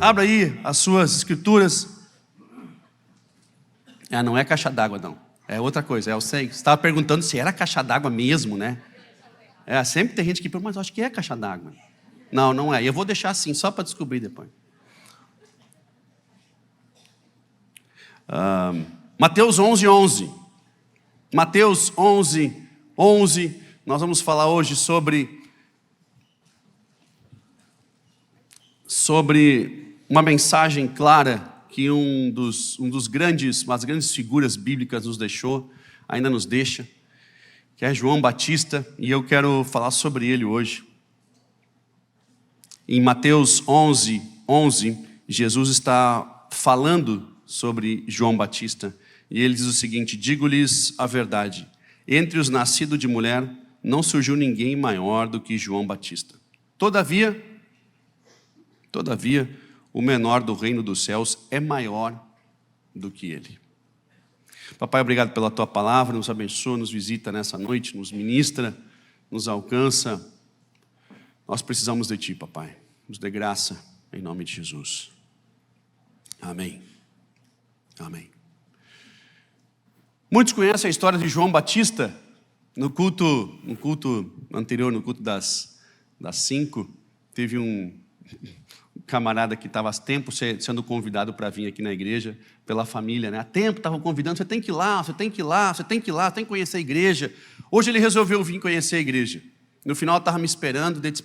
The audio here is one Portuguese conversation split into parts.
Abra aí as suas escrituras. Não é caixa d'água, não. É outra coisa, eu sei. Você estava perguntando se era caixa d'água mesmo, né? Sempre tem gente que pergunta, mas eu acho que é caixa d'água. Não, não é. Eu vou deixar assim, só para descobrir depois. Mateus 11:11. Mateus 11:11. Nós vamos falar hoje sobre uma mensagem clara que umas grandes figuras bíblicas nos deixou, ainda nos deixa, que é João Batista, e eu quero falar sobre ele hoje. Em Mateus 11:11, Jesus está falando sobre João Batista, e ele diz o seguinte: digo-lhes a verdade, entre os nascidos de mulher, não surgiu ninguém maior do que João Batista. Todavia, o menor do reino dos céus é maior do que ele. Papai, obrigado pela tua palavra, nos abençoa, nos visita nessa noite, nos ministra, nos alcança. Nós precisamos de ti, papai. Nos dê graça, em nome de Jesus. Amém. Amém. Muitos conhecem a história de João Batista. No culto anterior, no culto das 5, teve um camarada que estava há tempo sendo convidado para vir aqui na igreja pela família, né? Há tempo estavam convidando, você tem que ir lá, você tem que conhecer a igreja. Hoje ele resolveu vir conhecer a igreja. No final estava me esperando, disse: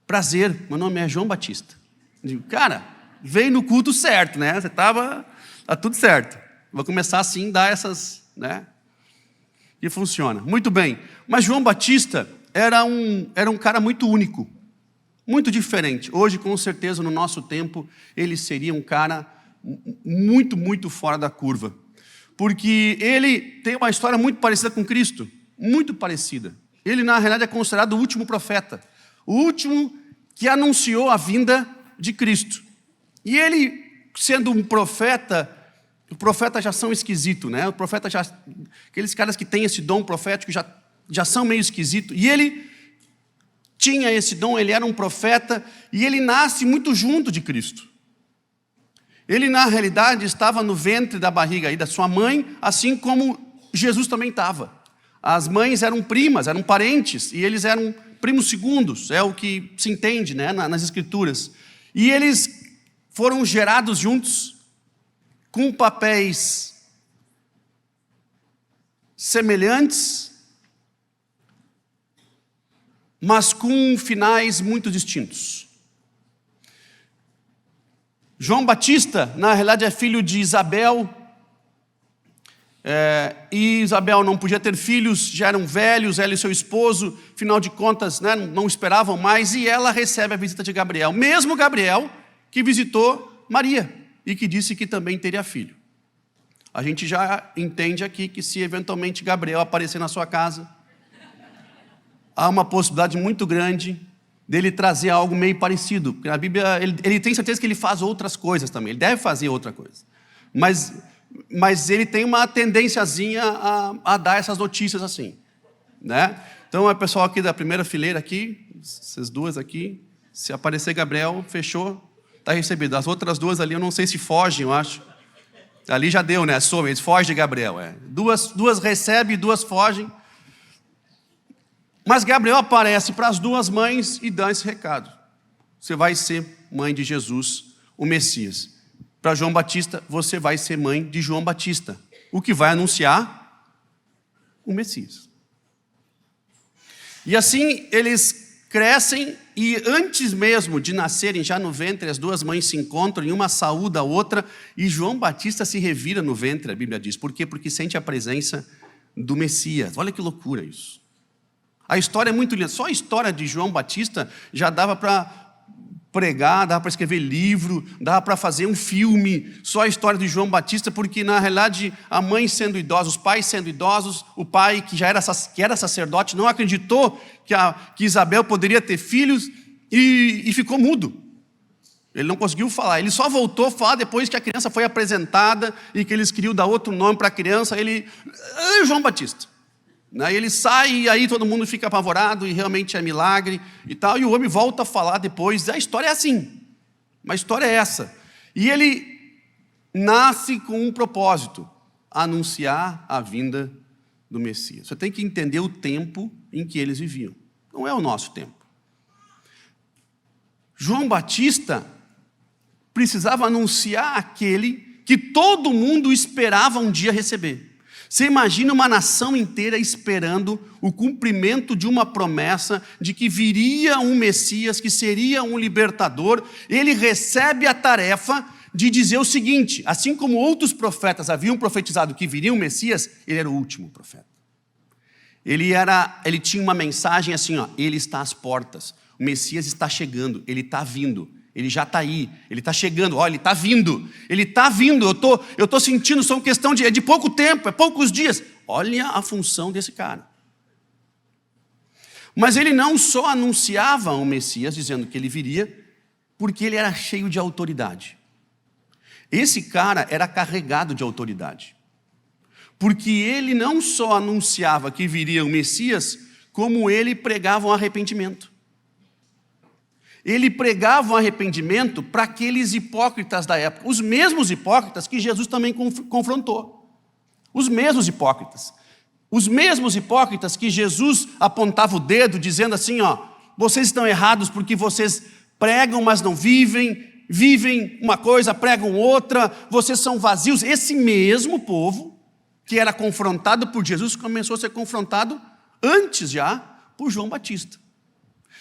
prazer, meu nome é João Batista. Eu digo: cara, veio no culto certo, né? Tá tudo certo. Vou começar assim, dar essas, né? E funciona. Muito bem. Mas João Batista era um cara muito único, muito diferente. Hoje, com certeza, no nosso tempo, ele seria um cara muito, muito fora da curva. Porque ele tem uma história muito parecida com Cristo. Muito parecida. Ele, na realidade, é considerado o último profeta. O último que anunciou a vinda de Cristo. E ele, sendo um profeta, os profetas já são esquisitos, né? O profeta aqueles caras que têm esse dom profético já são meio esquisitos. E ele tinha esse dom, ele era um profeta, e ele nasce muito junto de Cristo. Ele, na realidade, estava no ventre da barriga aí da sua mãe, assim como Jesus também estava. As mães eram primas, eram parentes, e eles eram primos segundos, é o que se entende, né, nas Escrituras. E eles foram gerados juntos, com papéis semelhantes, mas com finais muito distintos. João Batista, na realidade, é filho de Isabel, e Isabel não podia ter filhos, já eram velhos, ela e seu esposo, afinal de contas, né, não esperavam mais, e ela recebe a visita de Gabriel, mesmo Gabriel que visitou Maria, e que disse que também teria filho. A gente já entende aqui que se eventualmente Gabriel aparecer na sua casa, há uma possibilidade muito grande dele trazer algo meio parecido, porque na Bíblia ele tem certeza que ele faz outras coisas também, ele deve fazer outra coisa, mas ele tem uma tendênciazinha a dar essas notícias assim, né? Então o pessoal aqui da primeira fileira aqui, essas duas aqui, se aparecer Gabriel, fechou, está recebido. As outras duas ali, eu não sei se fogem, eu acho. Ali já deu, né? Eles fogem de Gabriel. Duas recebem e duas fogem. Mas Gabriel aparece para as duas mães e dá esse recado: você vai ser mãe de Jesus, o Messias. Para João Batista, você vai ser mãe de João Batista, o que vai anunciar o Messias. E assim eles crescem, e antes mesmo de nascerem, já no ventre, as duas mães se encontram, e uma saúda a outra, e João Batista se revira no ventre, a Bíblia diz. Por quê? Porque sente a presença do Messias. Olha que loucura isso. A história é muito linda. Só a história de João Batista já dava para pregar, dava para escrever livro, dava para fazer um filme. Só a história de João Batista, porque na realidade a mãe sendo idosa, os pais sendo idosos, o pai que era sacerdote não acreditou que Isabel poderia ter filhos e ficou mudo. Ele não conseguiu falar, ele só voltou a falar depois que a criança foi apresentada e que eles queriam dar outro nome para a criança. João Batista. Aí ele sai e aí todo mundo fica apavorado e realmente é milagre e tal. E o homem volta a falar depois. A história é assim. Mas a história é essa. E ele nasce com um propósito: anunciar a vinda do Messias. Você tem que entender o tempo em que eles viviam. Não é o nosso tempo. João Batista precisava anunciar aquele que todo mundo esperava um dia receber. Você imagina uma nação inteira esperando o cumprimento de uma promessa de que viria um Messias, que seria um libertador. Ele recebe a tarefa de dizer o seguinte: assim como outros profetas haviam profetizado que viria um Messias, ele era o último profeta. Ele tinha uma mensagem assim, ele está às portas, o Messias está chegando, ele está vindo. Ele já está aí, ele está chegando, ele está vindo, eu estou sentindo, são questão de pouco tempo, é poucos dias. Olha a função desse cara. Mas ele não só anunciava o Messias, dizendo que ele viria, porque ele era cheio de autoridade. Esse cara era carregado de autoridade, porque ele não só anunciava que viria o Messias, como ele pregava um arrependimento. Ele pregava um arrependimento para aqueles hipócritas da época, os mesmos hipócritas que Jesus também confrontou. Os mesmos hipócritas que Jesus apontava o dedo, dizendo assim, vocês estão errados porque vocês pregam, mas não vivem uma coisa, pregam outra, vocês são vazios. Esse mesmo povo que era confrontado por Jesus começou a ser confrontado antes já por João Batista.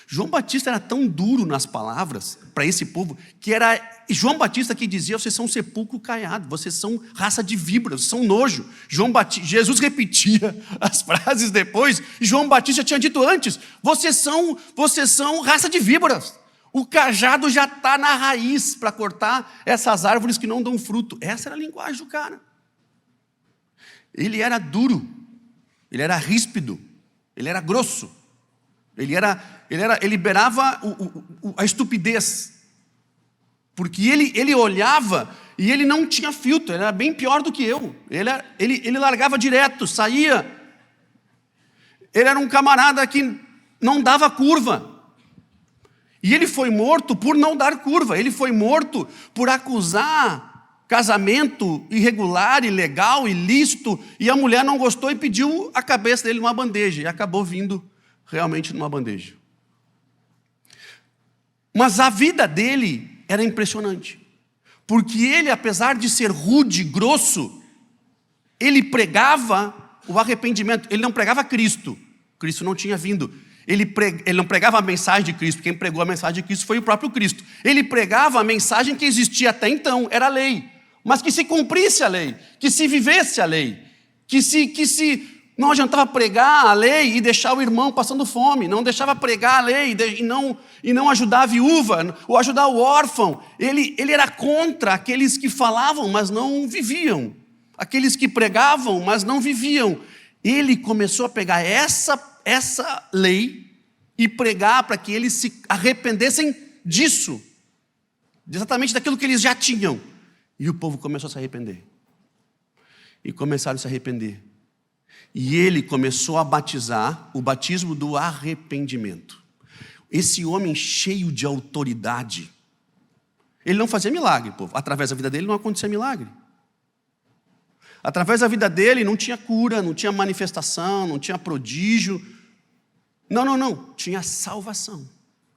João Batista era tão duro nas palavras para esse povo, que era João Batista que dizia: vocês são sepulcro caiado, vocês são raça de víboras, vocês são nojo. Jesus repetia as frases depois, e João Batista tinha dito antes: vocês são raça de víboras. O cajado já está na raiz para cortar essas árvores que não dão fruto. Essa era a linguagem do cara. Ele era duro, ele era ríspido, ele era grosso. Ele liberava a estupidez, porque ele olhava e ele não tinha filtro, ele era bem pior do que eu, ele largava direto, saía, ele era um camarada que não dava curva, e ele foi morto por não dar curva, ele foi morto por acusar casamento irregular, ilegal, ilícito, e a mulher não gostou e pediu a cabeça dele numa bandeja, e acabou vindo realmente numa bandeja. Mas a vida dele era impressionante, porque ele, apesar de ser rude, grosso, ele pregava o arrependimento. Ele não pregava Cristo não tinha vindo. Ele não pregava a mensagem de Cristo, quem pregou a mensagem de Cristo foi o próprio Cristo. Ele pregava a mensagem que existia até então, era a lei, mas que se cumprisse a lei, que se vivesse a lei, que se não adiantava pregar a lei e deixar o irmão passando fome, não deixava pregar a lei e não ajudar a viúva, ou ajudar o órfão. Ele era contra aqueles que falavam, mas não viviam, aqueles que pregavam, mas não viviam. Ele começou a pegar essa lei e pregar para que eles se arrependessem disso, exatamente daquilo que eles já tinham. E o povo começou a se arrepender, e começaram a se arrepender. E ele começou a batizar, o batismo do arrependimento. Esse homem cheio de autoridade, ele não fazia milagre, povo. Através da vida dele não acontecia milagre. Através da vida dele não tinha cura, não tinha manifestação, não tinha prodígio. Não. Tinha salvação,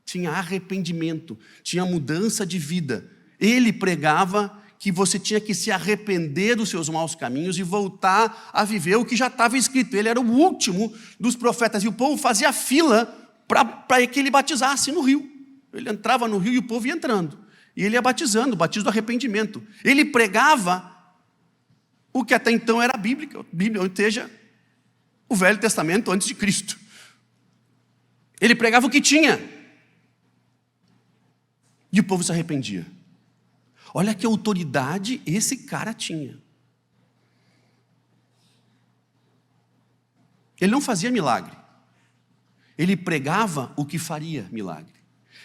tinha arrependimento, tinha mudança de vida. Ele pregava que você tinha que se arrepender dos seus maus caminhos e voltar a viver o que já estava escrito. Ele era o último dos profetas, e o povo fazia fila para que ele batizasse no rio. Ele entrava no rio e o povo ia entrando, e ele ia batizando, o batismo do arrependimento. Ele pregava o que até então era a Bíblia, ou seja, o Velho Testamento antes de Cristo. Ele pregava o que tinha, e o povo se arrependia. Olha que autoridade esse cara tinha. Ele não fazia milagre. Ele pregava o que faria milagre.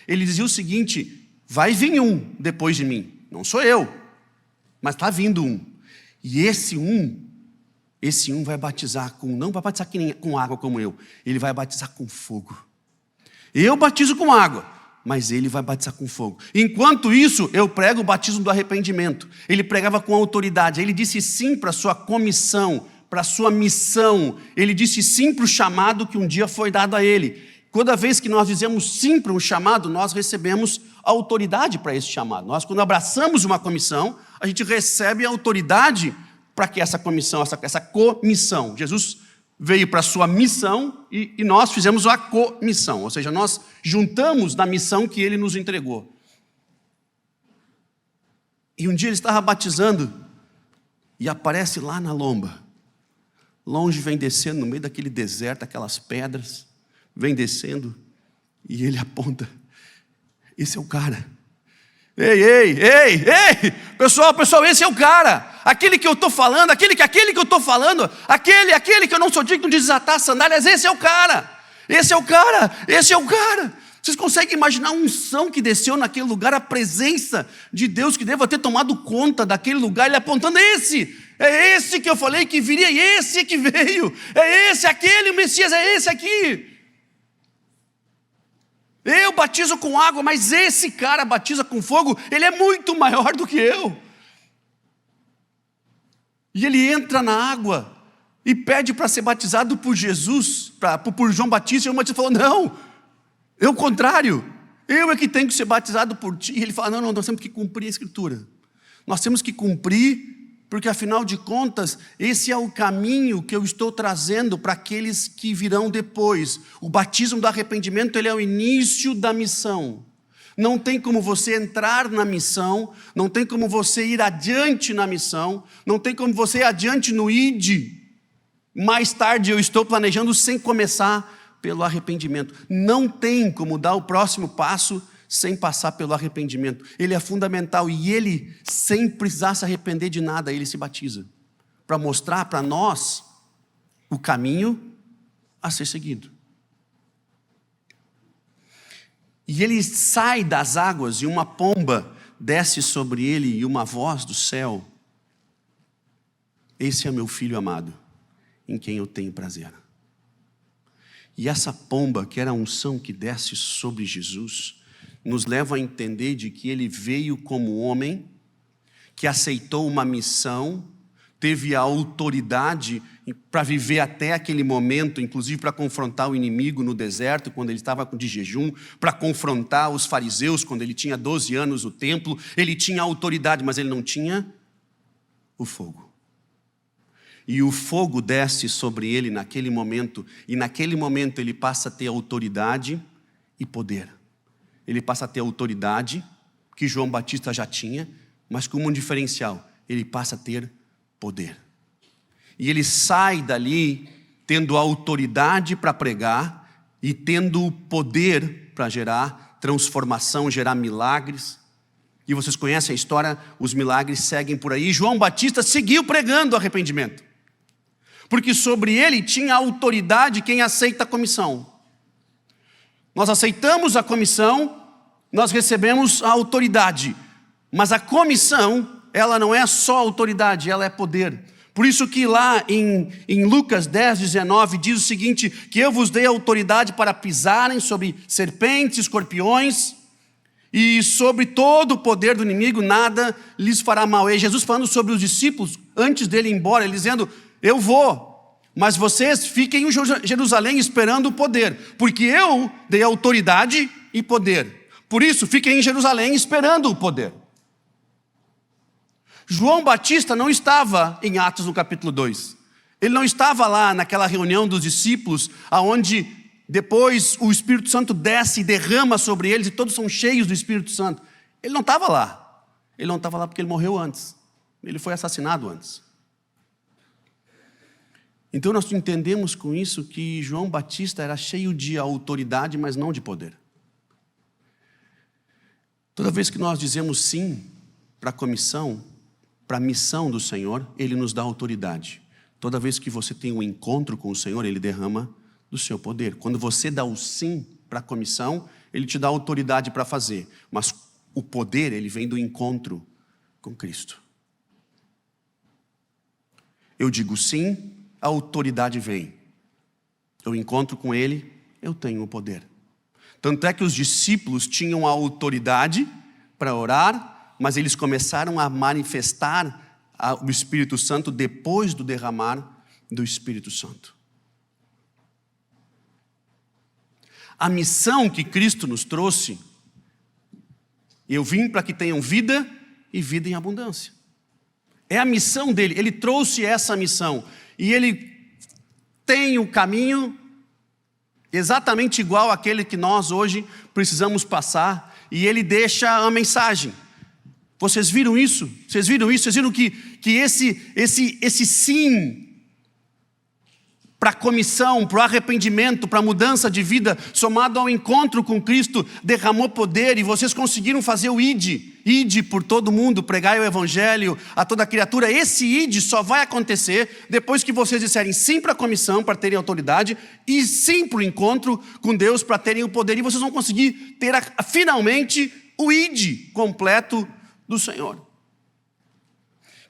Ele dizia o seguinte: vai vir um depois de mim. Não sou eu, mas está vindo um. E esse um vai batizar não vai batizar com água como eu. Ele vai batizar com fogo. Eu batizo com água, mas ele vai batizar com fogo. Enquanto isso, eu prego o batismo do arrependimento. Ele pregava com autoridade. Ele disse sim para a sua comissão, para a sua missão. Ele disse sim para o chamado que um dia foi dado a ele. Toda vez que nós dizemos sim para um chamado, nós recebemos autoridade para esse chamado. Nós, quando abraçamos uma comissão, a gente recebe autoridade para que essa comissão, essa comissão. Jesus veio para a sua missão e nós fizemos a comissão. Ou seja, nós juntamos na missão que ele nos entregou. E um dia ele estava batizando e aparece lá na lomba. Longe vem descendo no meio daquele deserto, aquelas pedras. Vem descendo e ele aponta. Esse é o cara. Ei, pessoal, esse é o cara. Aquele que eu estou falando, aquele que eu estou falando, aquele que eu não sou digno de desatar as sandálias, esse é o cara. Vocês conseguem imaginar a unção que desceu naquele lugar, a presença de Deus que deva ter tomado conta daquele lugar, ele apontando, é esse que eu falei que viria, e esse que veio, é esse, aquele, o Messias, é esse aqui. Eu batizo com água, mas esse cara batiza com fogo, ele é muito maior do que eu. E ele entra na água e pede para ser batizado por Jesus, por João Batista, e João Batista falou, não, é o contrário, eu é que tenho que ser batizado por ti. E ele fala, não, nós temos que cumprir a Escritura. Nós temos que cumprir, porque afinal de contas, esse é o caminho que eu estou trazendo para aqueles que virão depois. O batismo do arrependimento, ele é o início da missão. Não tem como você entrar na missão, não tem como você ir adiante na missão, não tem como você ir adiante no ID. Mais tarde eu estou planejando sem começar pelo arrependimento. Não tem como dar o próximo passo sem passar pelo arrependimento. Ele é fundamental e ele, sem precisar se arrepender de nada, ele se batiza. Para mostrar para nós o caminho a ser seguido. E ele sai das águas e uma pomba desce sobre ele e uma voz do céu. Esse é meu filho amado, em quem eu tenho prazer. E essa pomba, que era a unção que desce sobre Jesus, nos leva a entender de que ele veio como homem, que aceitou uma missão, teve a autoridade para viver até aquele momento, inclusive para confrontar o inimigo no deserto, quando ele estava de jejum, para confrontar os fariseus, quando ele tinha 12 anos no templo. Ele tinha autoridade, mas ele não tinha o fogo. E o fogo desce sobre ele naquele momento, e naquele momento ele passa a ter autoridade e poder. Ele passa a ter autoridade, que João Batista já tinha, mas como um diferencial, ele passa a ter poder. E ele sai dali tendo autoridade para pregar e tendo o poder para gerar transformação, gerar milagres. E vocês conhecem a história, os milagres seguem por aí. E João Batista seguiu pregando arrependimento, porque sobre ele tinha autoridade quem aceita a comissão. Nós aceitamos a comissão, nós recebemos a autoridade, mas a comissão, ela não é só autoridade, ela é poder. Por isso que lá em Lucas 10:19 diz o seguinte, que eu vos dei autoridade para pisarem sobre serpentes, escorpiões, e sobre todo o poder do inimigo, nada lhes fará mal. E Jesus falando sobre os discípulos, antes dele ir embora, ele dizendo, eu vou, mas vocês fiquem em Jerusalém esperando o poder, porque eu dei autoridade e poder. Por isso, fiquem em Jerusalém esperando o poder. João Batista não estava em Atos no capítulo 2. Ele não estava lá naquela reunião dos discípulos, onde depois o Espírito Santo desce e derrama sobre eles e todos são cheios do Espírito Santo. Ele não estava lá. Ele não estava lá porque ele morreu antes. Ele foi assassinado antes. Então nós entendemos com isso que João Batista era cheio de autoridade, mas não de poder. Toda vez que nós dizemos sim para a comissão, para a missão do Senhor, Ele nos dá autoridade. Toda vez que você tem um encontro com o Senhor, Ele derrama do seu poder. Quando você dá o sim para a comissão, Ele te dá autoridade para fazer. Mas o poder, ele vem do encontro com Cristo. Eu digo sim, a autoridade vem. Eu encontro com Ele, eu tenho o poder. Tanto é que os discípulos tinham a autoridade para orar, mas eles começaram a manifestar o Espírito Santo depois do derramar do Espírito Santo. A missão que Cristo nos trouxe: eu vim para que tenham vida e vida em abundância. É a missão dele, ele trouxe essa missão. E ele tem um caminho exatamente igual àquele que nós hoje precisamos passar. E ele deixa a mensagem. Vocês viram isso? Vocês viram isso? Vocês viram que esse sim para a comissão, para o arrependimento, para a mudança de vida, somado ao encontro com Cristo, derramou poder, e vocês conseguiram fazer o ide por todo mundo, pregai o evangelho a toda criatura. Esse ide só vai acontecer depois que vocês disserem sim para a comissão, para terem autoridade, e sim para o encontro com Deus, para terem o poder, e vocês vão conseguir ter finalmente o ide completo do Senhor.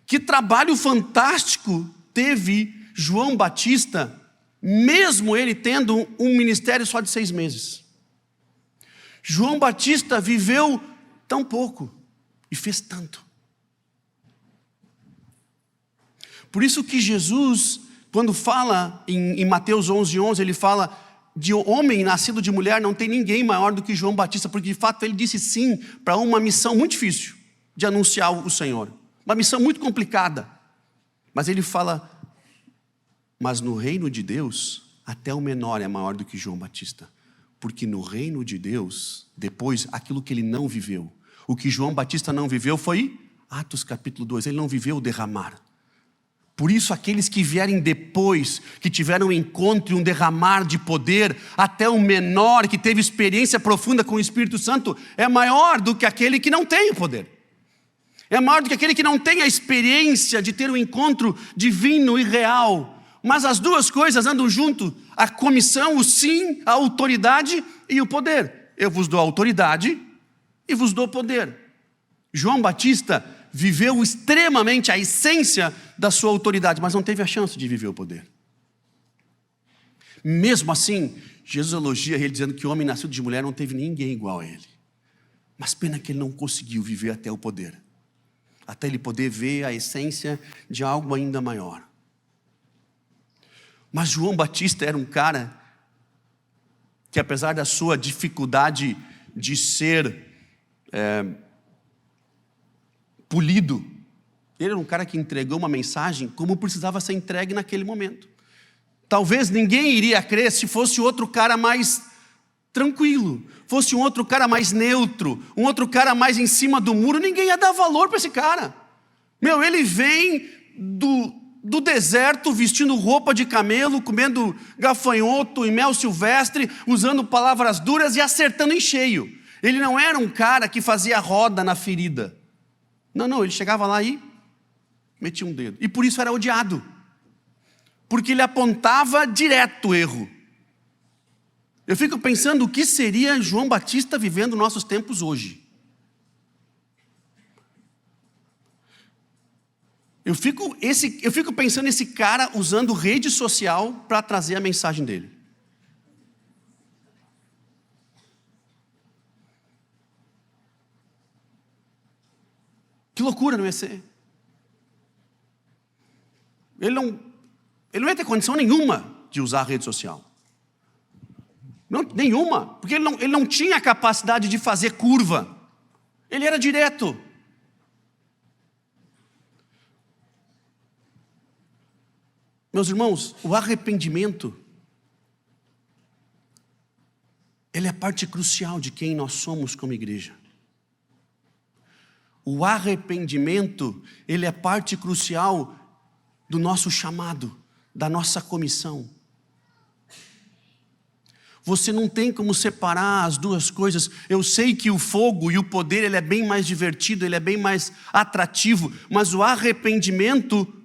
Que trabalho fantástico teve João Batista, mesmo ele tendo um ministério só de 6 meses. João Batista viveu tão pouco e fez tanto. Por isso que Jesus, quando fala em Mateus 11:11, ele fala: de homem nascido de mulher não tem ninguém maior do que João Batista, porque de fato ele disse sim para uma missão muito difícil de anunciar o Senhor, uma missão muito complicada. Mas ele fala: mas no reino de Deus, até o menor é maior do que João Batista. Porque no reino de Deus, depois, aquilo que ele não viveu, o que João Batista não viveu foi Atos capítulo 2, ele não viveu o derramar. Por isso, aqueles que vierem depois, que tiveram um encontro e um derramar de poder, até o menor que teve experiência profunda com o Espírito Santo, é maior do que aquele que não tem o poder. É maior do que aquele que não tem a experiência de ter um encontro divino e real. Mas as duas coisas andam junto: a comissão, o sim, a autoridade e o poder. Eu vos dou a autoridade e vos dou poder. João Batista viveu extremamente a essência da sua autoridade, mas não teve a chance de viver o poder. Mesmo assim, Jesus elogia ele dizendo que o homem nascido de mulher não teve ninguém igual a ele. Mas pena que ele não conseguiu viver até o poder, até ele poder ver a essência de algo ainda maior. Mas João Batista era um cara que, apesar da sua dificuldade de ser polido, ele era um cara que entregou uma mensagem como precisava ser entregue naquele momento. Talvez ninguém iria crer se fosse outro cara mais tranquilo, fosse um outro cara mais neutro, um outro cara mais em cima do muro. Ninguém ia dar valor para esse cara. Ele vem do deserto, vestindo roupa de camelo, comendo gafanhoto e mel silvestre, usando palavras duras e acertando em cheio. Ele não era um cara que fazia roda na ferida. Não, ele chegava lá e metia um dedo. E por isso era odiado, porque ele apontava direto o erro. Eu fico pensando o que seria João Batista vivendo nossos tempos hoje. Eu fico pensando nesse cara usando rede social para trazer a mensagem dele. Que loucura não ia ser? Ele não ia ter condição nenhuma de usar a rede social. Não, nenhuma, porque ele não tinha a capacidade de fazer curva. Ele era direto. Meus irmãos, o arrependimento, ele é parte crucial de quem nós somos como igreja. O arrependimento, ele é parte crucial do nosso chamado, da nossa comissão. Você não tem como separar as duas coisas. Eu sei que o fogo e o poder, ele é bem mais divertido, ele é bem mais atrativo, mas o arrependimento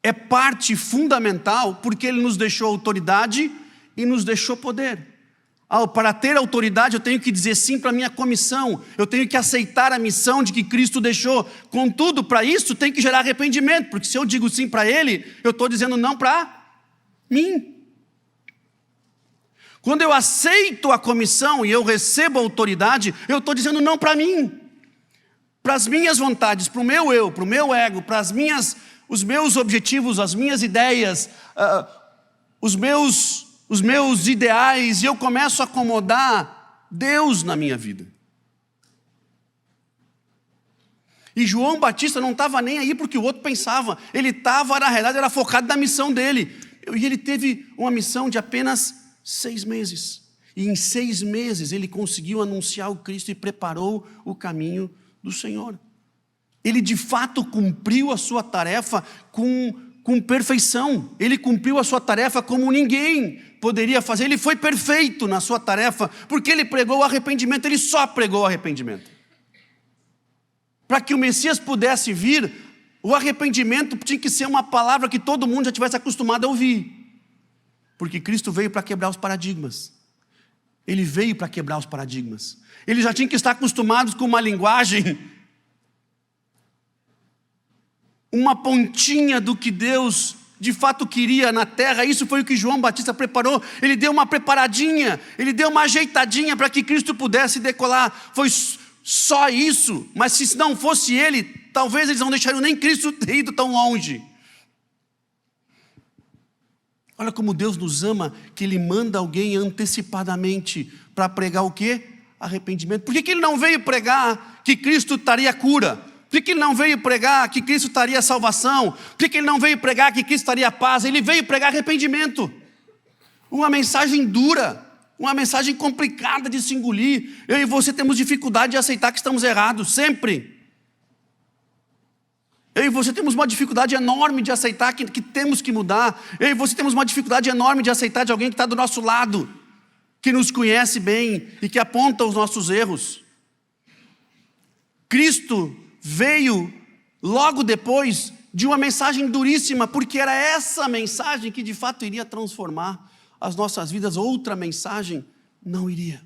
é parte fundamental, porque ele nos deixou autoridade e nos deixou poder. Para ter autoridade, eu tenho que dizer sim para a minha comissão, eu tenho que aceitar a missão de que Cristo deixou. Contudo, para isso tem que gerar arrependimento, porque se eu digo sim para Ele, eu estou dizendo não para mim. Quando eu aceito a comissão e eu recebo a autoridade, eu estou dizendo não para mim, para as minhas vontades, para o meu eu, para o meu ego, para os meus objetivos, as minhas ideias, os meus ideais, e eu começo a acomodar Deus na minha vida. E João Batista não estava nem aí porque o outro pensava, ele estava, na realidade, era focado na missão dele. E ele teve uma missão de apenas 6 meses. E em 6 meses ele conseguiu anunciar o Cristo e preparou o caminho do Senhor. Ele de fato cumpriu a sua tarefa com perfeição. Ele cumpriu a sua tarefa como ninguém poderia fazer. Ele foi perfeito na sua tarefa, porque ele pregou o arrependimento, ele só pregou o arrependimento. Para que o Messias pudesse vir, o arrependimento tinha que ser uma palavra que todo mundo já tivesse acostumado a ouvir. Porque Cristo veio para quebrar os paradigmas. Ele veio para quebrar os paradigmas. Eles já tinham que estar acostumados com uma linguagem, uma pontinha do que Deus de fato queria na terra. Isso foi o que João Batista preparou. Ele deu uma preparadinha, ele deu uma ajeitadinha para que Cristo pudesse decolar. Foi só isso, mas se não fosse ele, talvez eles não deixariam nem Cristo ter ido tão longe. Olha como Deus nos ama, que Ele manda alguém antecipadamente para pregar o quê? Arrependimento. Por que Ele não veio pregar que Cristo estaria cura? Por que Ele não veio pregar que Cristo estaria salvação? Por que Ele não veio pregar que Cristo estaria paz? Ele veio pregar arrependimento. Uma mensagem dura, uma mensagem complicada de se engolir. Eu e você temos dificuldade de aceitar que estamos errados, sempre. Eu e você temos uma dificuldade enorme de aceitar que temos que mudar. Eu e você temos uma dificuldade enorme de aceitar de alguém que está do nosso lado, que nos conhece bem e que aponta os nossos erros. Cristo veio logo depois de uma mensagem duríssima, porque era essa mensagem que de fato iria transformar as nossas vidas. Outra mensagem não iria.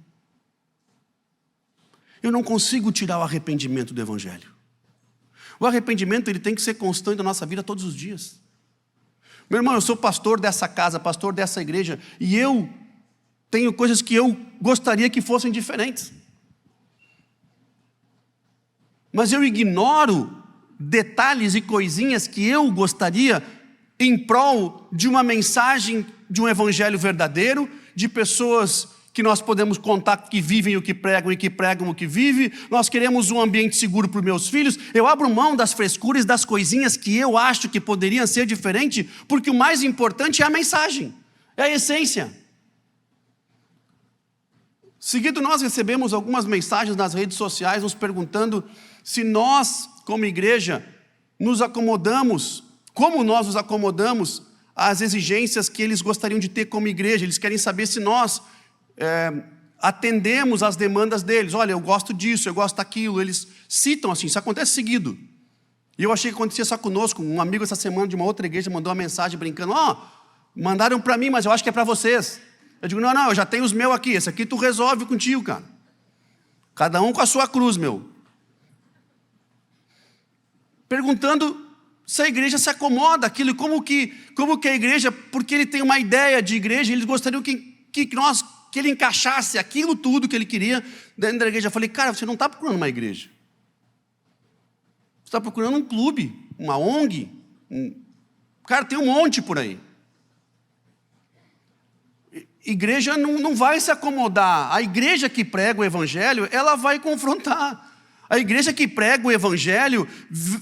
Eu não consigo tirar o arrependimento do Evangelho. O arrependimento ele tem que ser constante na nossa vida todos os dias. Meu irmão, eu sou pastor dessa casa, pastor dessa igreja, e eu tenho coisas que eu gostaria que fossem diferentes. Mas eu ignoro detalhes e coisinhas que eu gostaria em prol de uma mensagem de um evangelho verdadeiro, de pessoas que nós podemos contar que vivem o que pregam e que pregam o que vivem. Nós queremos um ambiente seguro para os meus filhos. Eu abro mão das frescuras, das coisinhas que eu acho que poderiam ser diferentes, porque o mais importante é a mensagem, é a essência. Seguido, nós recebemos algumas mensagens nas redes sociais nos perguntando se nós, como igreja, nos acomodamos, como nós nos acomodamos às exigências que eles gostariam de ter como igreja. Eles querem saber se nós atendemos às demandas deles. Olha, eu gosto disso, eu gosto daquilo. Eles citam assim, isso acontece seguido. E eu achei que acontecia só conosco. Um amigo essa semana de uma outra igreja mandou uma mensagem brincando: mandaram para mim, mas eu acho que é para vocês. Eu digo, não, eu já tenho os meus aqui, esse aqui tu resolve contigo, cara. Cada um com a sua cruz, meu. Perguntando se a igreja se acomoda aquilo, como que a igreja, porque ele tem uma ideia de igreja, eles gostariam que ele encaixasse aquilo tudo que ele queria dentro da igreja. Eu falei, cara, você não está procurando uma igreja. Você está procurando um clube, uma ONG. Cara, tem um monte por aí. Igreja não vai se acomodar. A igreja que prega o evangelho, ela vai confrontar. A igreja que prega o evangelho,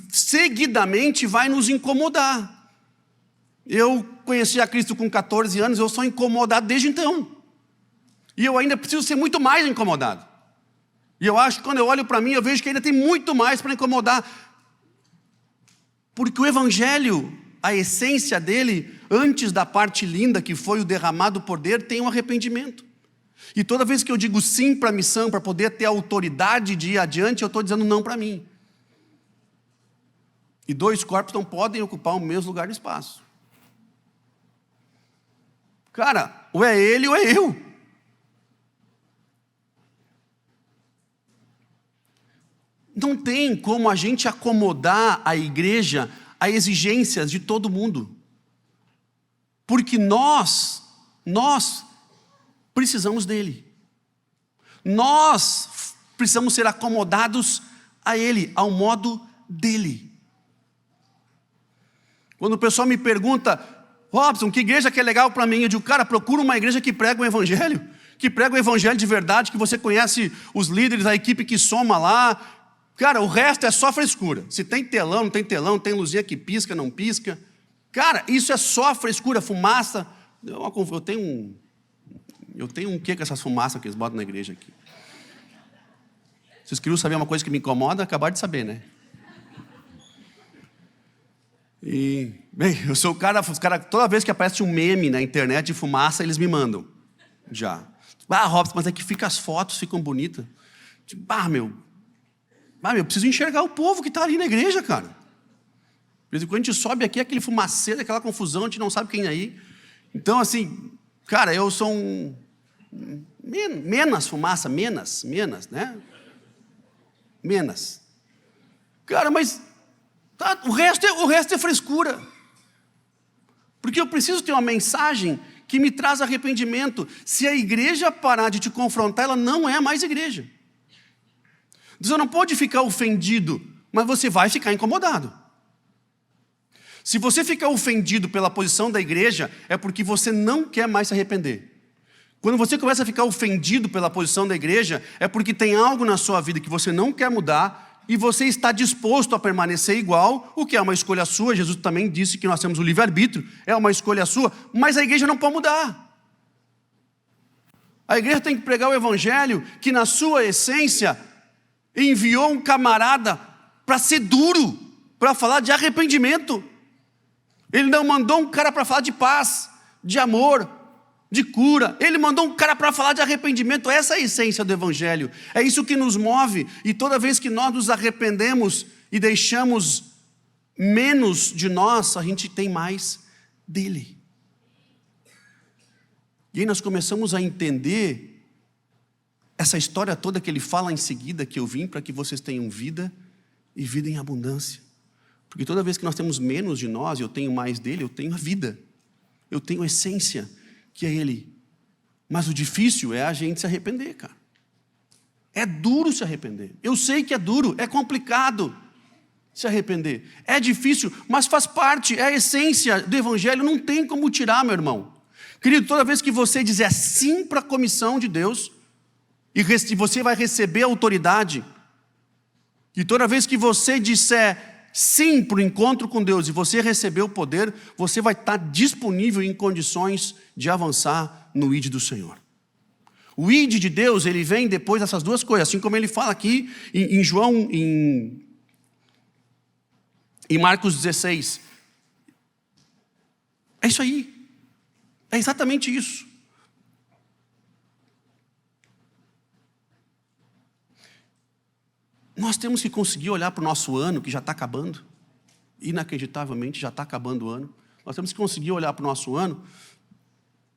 seguidamente vai nos incomodar. Eu conheci a Cristo com 14 anos, eu sou incomodado desde então. E eu ainda preciso ser muito mais incomodado. E eu acho que quando eu olho para mim, eu vejo que ainda tem muito mais para incomodar. Porque o evangelho, a essência dele, antes da parte linda que foi o derramado poder, tem um arrependimento. E toda vez que eu digo sim para a missão, para poder ter a autoridade de ir adiante, eu estou dizendo não para mim. E 2 corpos não podem ocupar o mesmo lugar e espaço. Cara, ou é ele ou é eu. Não tem como a gente acomodar a igreja a exigências de todo mundo. Porque nós precisamos dele. Nós precisamos ser acomodados a ele, ao modo dele. Quando o pessoal me pergunta, Robson, que igreja que é legal para mim? Eu digo, cara, procura uma igreja que prega o evangelho, que prega o evangelho de verdade, que você conhece os líderes, a equipe que soma lá. Cara, o resto é só frescura. Se tem telão, não tem telão, tem luzinha que pisca, não pisca. Cara, isso é só frescura, fumaça. Eu tenho um quê com essas fumaças que eles botam na igreja aqui? Vocês queriam saber uma coisa que me incomoda? Acabaram de saber, né? E, bem, eu sou o cara, toda vez que aparece um meme na internet de fumaça, eles me mandam. Já. Robson, mas é que as fotos ficam bonitas. Tipo, eu preciso enxergar o povo que está ali na igreja, cara. De vez em quando a gente sobe aqui, aquele fumaceiro, aquela confusão, a gente não sabe quem é aí. Então, assim, cara, eu sou menos fumaça, menos, né? Menos. Cara, mas tá, o resto é frescura. Porque eu preciso ter uma mensagem que me traz arrependimento. Se a igreja parar de te confrontar, ela não é mais igreja. Você não pode ficar ofendido, mas você vai ficar incomodado. Se você ficar ofendido pela posição da igreja, é porque você não quer mais se arrepender. Quando você começa a ficar ofendido pela posição da igreja, é porque tem algo na sua vida que você não quer mudar e você está disposto a permanecer igual, o que é uma escolha sua. Jesus também disse que nós temos o livre-arbítrio, é uma escolha sua, mas a igreja não pode mudar. A igreja tem que pregar o evangelho que na sua essência enviou um camarada para ser duro, para falar de arrependimento. Ele não mandou um cara para falar de paz, de amor, de cura. Ele mandou um cara para falar de arrependimento. Essa é a essência do evangelho. É isso que nos move. E toda vez que nós nos arrependemos e deixamos menos de nós, a gente tem mais dele. E aí nós começamos a entender essa história toda que ele fala em seguida, que eu vim para que vocês tenham vida e vida em abundância. Porque toda vez que nós temos menos de nós e eu tenho mais dele, eu tenho a vida. Eu tenho a essência, que é ele. Mas o difícil é a gente se arrepender, cara. É duro se arrepender. Eu sei que é duro, é complicado se arrepender. É difícil, mas faz parte, é a essência do evangelho, não tem como tirar, meu irmão. Querido, toda vez que você dizer sim para a comissão de Deus, e você vai receber autoridade, e toda vez que você disser sim para o encontro com Deus e você receber o poder, você vai estar disponível em condições de avançar no ID do Senhor. O ID de Deus, ele vem depois dessas duas coisas, assim como ele fala aqui em João, em Marcos 16. É isso aí. É exatamente isso. Nós temos que conseguir olhar para o nosso ano, que já está acabando. Inacreditavelmente, já está acabando o ano. Nós temos que conseguir olhar para o nosso ano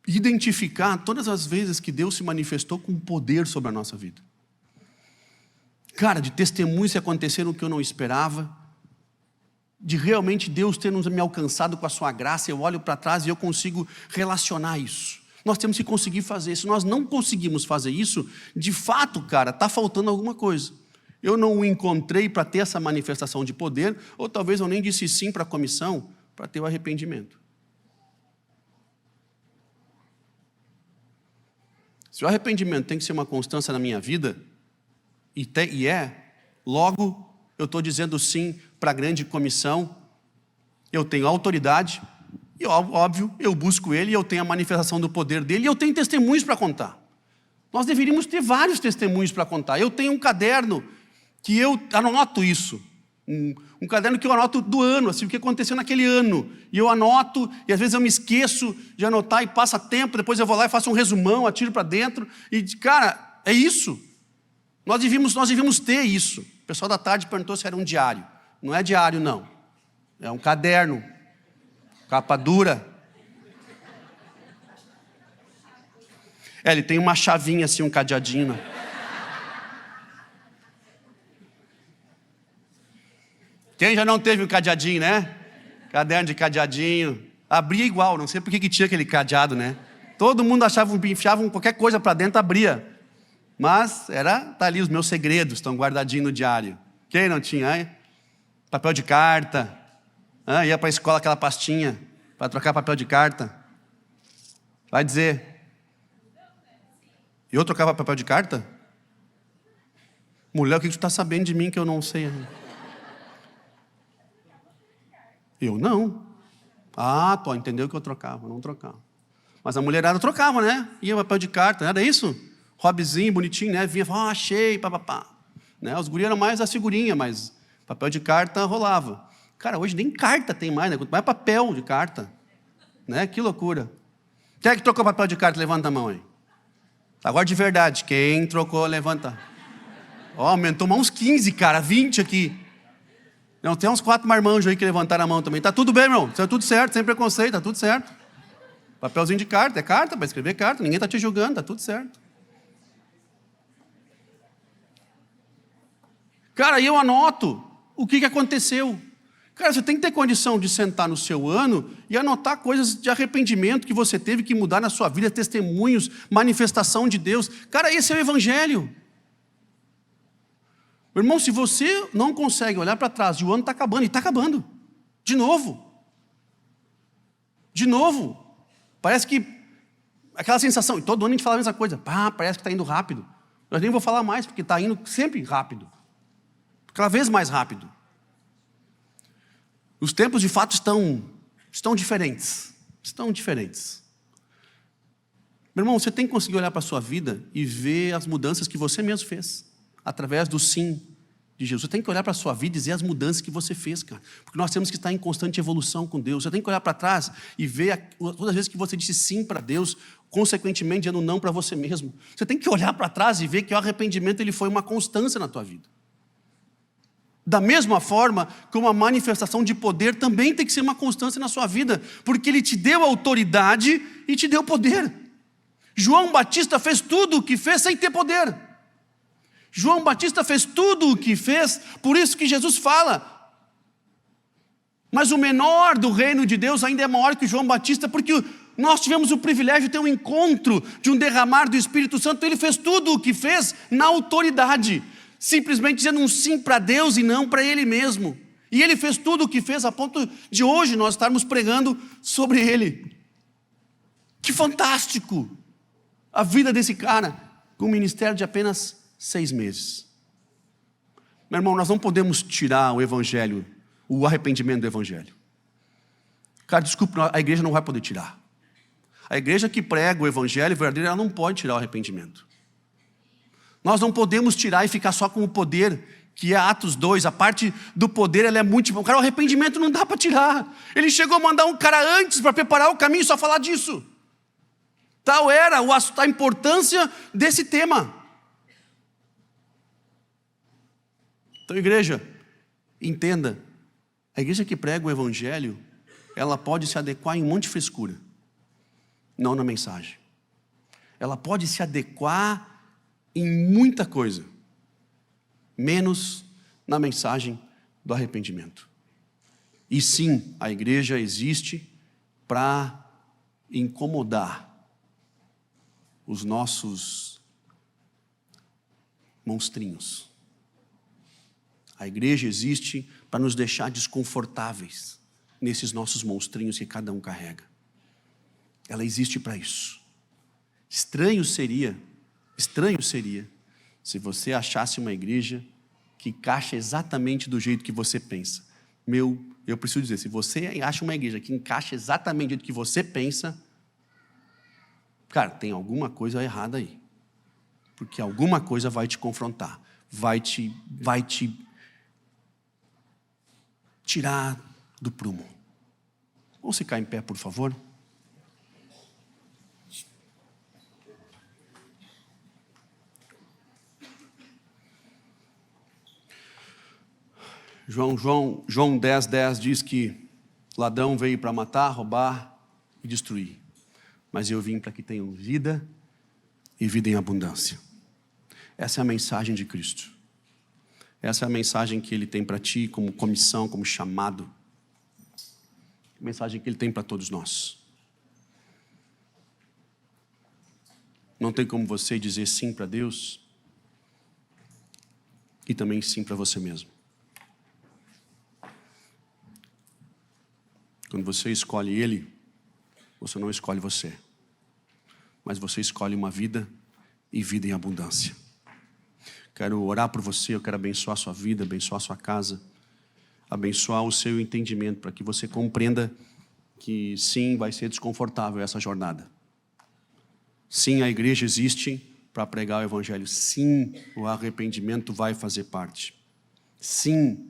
e identificar todas as vezes que Deus se manifestou com poder sobre a nossa vida. Cara, de testemunhos que aconteceram que eu não esperava, de realmente Deus ter me alcançado com a sua graça. Eu olho para trás e eu consigo relacionar isso. Nós temos que conseguir fazer. Se nós não conseguimos fazer isso, de fato, cara, está faltando alguma coisa. Eu não o encontrei para ter essa manifestação de poder, ou talvez eu nem disse sim para a comissão, para ter o arrependimento. Se o arrependimento tem que ser uma constância na minha vida, e logo eu estou dizendo sim para a grande comissão, eu tenho autoridade, e óbvio, eu busco ele, eu tenho a manifestação do poder dele, e eu tenho testemunhos para contar. Nós deveríamos ter vários testemunhos para contar. Eu tenho um caderno que eu anoto isso, um caderno que eu anoto do ano, assim, o que aconteceu naquele ano, e eu anoto, e às vezes eu me esqueço de anotar, e passa tempo, depois eu vou lá e faço um resumão, atiro para dentro, e cara, é isso, nós devíamos ter isso. O pessoal da tarde perguntou se era um diário. Não é diário, não, é um caderno, capa dura. Ele tem uma chavinha assim, um cadeadinho, né? Quem já não teve um cadeadinho, né? Caderno de cadeadinho. Abria igual, não sei por que tinha aquele cadeado, né? Todo mundo achava, enfiavam qualquer coisa para dentro, abria. Mas tá ali os meus segredos, estão guardadinhos no diário. Quem não tinha, hein? Papel de carta. Ia para a escola aquela pastinha para trocar papel de carta. Vai dizer. Eu trocava papel de carta? Mulher, o que tu está sabendo de mim que eu não sei? Eu não. Tu entendeu que eu trocava, eu não trocava. Mas a mulherada trocava, né? Ia papel de carta, não era isso? Hobbyzinho, bonitinho, né? Vinha, achei, papapá. Né? Os guri eram mais a figurinha, mas papel de carta rolava. Cara, hoje nem carta tem mais, né? Quanto mais papel de carta. Né? Que loucura. Quem é que trocou papel de carta? Levanta a mão aí. Agora de verdade, quem trocou, levanta. Aumentou uns 15, cara, 20 aqui. Não, tem uns 4 marmanjos aí que levantaram a mão também. Tá tudo bem, irmão. Tá tudo certo, sem preconceito, tá tudo certo. Papelzinho de carta, é carta, para escrever carta. Ninguém tá te julgando, tá tudo certo. Cara, aí eu anoto o que aconteceu. Cara, você tem que ter condição de sentar no seu ano e anotar coisas de arrependimento que você teve que mudar na sua vida, testemunhos, manifestação de Deus. Cara, esse é o Evangelho. Meu irmão, se você não consegue olhar para trás e o ano está acabando, e está acabando. De novo. De novo. Parece que aquela sensação, e todo ano a gente fala a mesma coisa. Parece que está indo rápido. Eu nem vou falar mais, porque está indo sempre rápido. Cada vez mais rápido. Os tempos, de fato, estão diferentes. Estão diferentes. Meu irmão, você tem que conseguir olhar para a sua vida e ver as mudanças que você mesmo fez. Através do sim de Jesus. Você tem que olhar para a sua vida e dizer as mudanças que você fez, cara. Porque nós temos que estar em constante evolução com Deus. Você tem que olhar para trás e ver todas as vezes que você disse sim para Deus, consequentemente dizendo não para você mesmo. Você tem que olhar para trás e ver que o arrependimento ele foi uma constância na tua vida. Da mesma forma que uma manifestação de poder também tem que ser uma constância na sua vida, porque Ele te deu autoridade e te deu poder. João Batista fez tudo o que fez sem ter poder. João Batista fez tudo o que fez, por isso que Jesus fala. Mas o menor do reino de Deus ainda é maior que João Batista, porque nós tivemos o privilégio de ter um encontro, de um derramar do Espírito Santo. Ele fez tudo o que fez na autoridade. Simplesmente dizendo um sim para Deus e não para Ele mesmo. E Ele fez tudo o que fez a ponto de hoje nós estarmos pregando sobre Ele. Que fantástico! A vida desse cara, com um ministério de apenas 6 meses. Meu irmão, nós não podemos tirar o Evangelho, o arrependimento do Evangelho. Cara, desculpe, a igreja não vai poder tirar. A igreja que prega o Evangelho verdadeiro, ela não pode tirar o arrependimento. Nós não podemos tirar e ficar só com o poder, que é Atos 2, a parte do poder ela é muito... Cara, o arrependimento não dá para tirar. Ele chegou a mandar um cara antes para preparar o caminho, só falar disso. Tal era a importância desse tema. Então, igreja, entenda, a igreja que prega o Evangelho, ela pode se adequar em um monte de frescura, não na mensagem. Ela pode se adequar em muita coisa, menos na mensagem do arrependimento. E sim, a igreja existe para incomodar os nossos monstrinhos. A igreja existe para nos deixar desconfortáveis nesses nossos monstrinhos que cada um carrega. Ela existe para isso. Estranho seria se você achasse uma igreja que encaixa exatamente do jeito que você pensa. Eu preciso dizer, se você acha uma igreja que encaixa exatamente do jeito que você pensa, cara, tem alguma coisa errada aí. Porque alguma coisa vai te confrontar, vai te tirar do prumo. Vamos ficar em pé, por favor? João 10:10 diz que ladrão veio para matar, roubar e destruir. Mas eu vim para que tenham vida e vida em abundância. Essa é a mensagem de Cristo. Essa é a mensagem que Ele tem para ti como comissão, como chamado. A mensagem que Ele tem para todos nós. Não tem como você dizer sim para Deus e também sim para você mesmo. Quando você escolhe Ele, você não escolhe você, mas você escolhe uma vida e vida em abundância. Quero orar por você, eu quero abençoar a sua vida, abençoar a sua casa, abençoar o seu entendimento, para que você compreenda que sim, vai ser desconfortável essa jornada. Sim, a igreja existe para pregar o evangelho. Sim, o arrependimento vai fazer parte. Sim,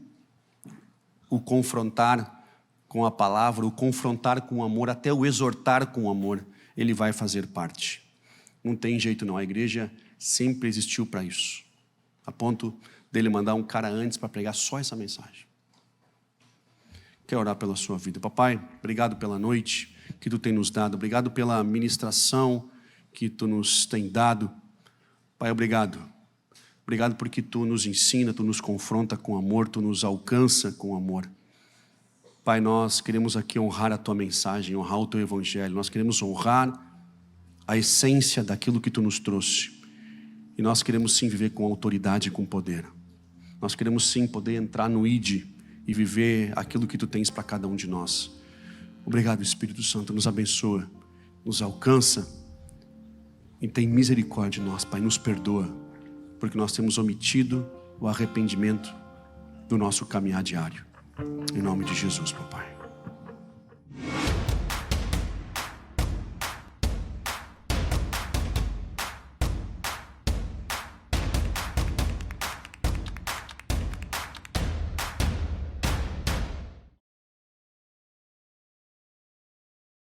o confrontar com a palavra, o confrontar com o amor, até o exortar com o amor, ele vai fazer parte. Não tem jeito não, a igreja sempre existiu para isso. A ponto dele mandar um cara antes para pregar só essa mensagem. Quero orar pela sua vida. Papai, obrigado pela noite que tu tem nos dado. Obrigado pela ministração que tu nos tem dado. Pai, obrigado. Obrigado porque tu nos ensina, tu nos confronta com amor, tu nos alcança com amor. Pai, nós queremos aqui honrar a tua mensagem, honrar o teu evangelho. Nós queremos honrar a essência daquilo que tu nos trouxe. E nós queremos sim viver com autoridade e com poder. Nós queremos sim poder entrar no ID e viver aquilo que tu tens para cada um de nós. Obrigado, Espírito Santo, nos abençoa, nos alcança e tem misericórdia de nós, Pai, nos perdoa, porque nós temos omitido o arrependimento do nosso caminhar diário. Em nome de Jesus, papai.